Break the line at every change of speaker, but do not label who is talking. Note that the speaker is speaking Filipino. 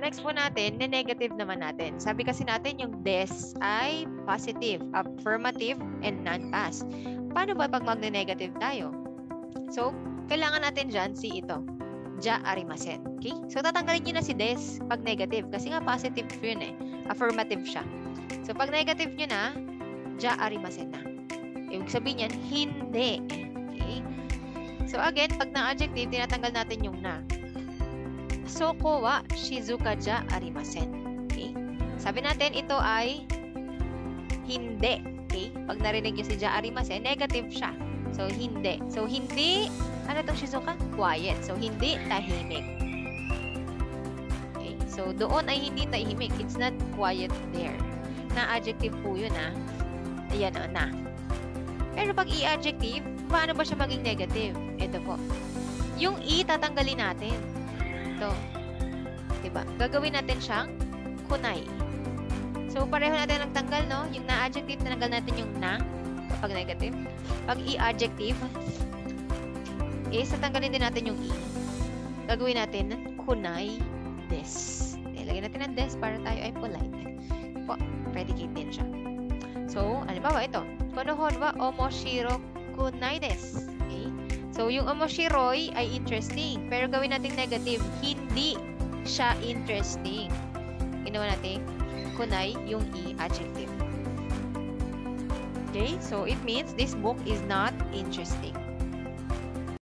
next po natin, negative naman natin. Sabi kasi natin yung des ay positive, affirmative, and non-pass. Paano ba pag magne-negative tayo? So, kailangan natin dyan si ito. Ja arimasen. Okay? So, tatanggalin nyo na si des pag negative. Kasi nga positive yun eh. Affirmative siya. So, pag negative nyo na, ja arimasen na. Ibig sabihin yan, hindi. Okay? So, again, pag na-adjective, tinatanggal natin yung na. Soko wa shizuka ja arimasen. Okay? Sabi natin, ito ay hindi. Okay? Pag narinig nyo si ja arimasen, negative siya. So, hindi. So, hindi, ano itong shizuka? Quiet. So, hindi tahimik. Okay? So, doon ay hindi tahimik. It's not quiet there. Na-adjective po yun, ah. Ayan, o, na. Pero pag i-adjective, paano ba siya maging negative? Ito po. Yung i, tatanggalin natin. Ito. Diba? Gagawin natin siyang kunay. So, pareho natin nagtanggal, no? Yung na-adjective, tinanggal natin yung na pag negative. Pag i-adjective, is tatanggalin din natin yung i. Gagawin natin kunay des. Ilagay natin ang des para tayo ay polite. Po, predicate din siya. So, ano ba ito? Konohon wa omoshiro kunai desu. Okay? So, yung omoshiroi ay interesting. Pero gawin natin negative. Hindi siya interesting. Ginawa natin kunai yung i adjective. Okay? So, it means this book is not interesting.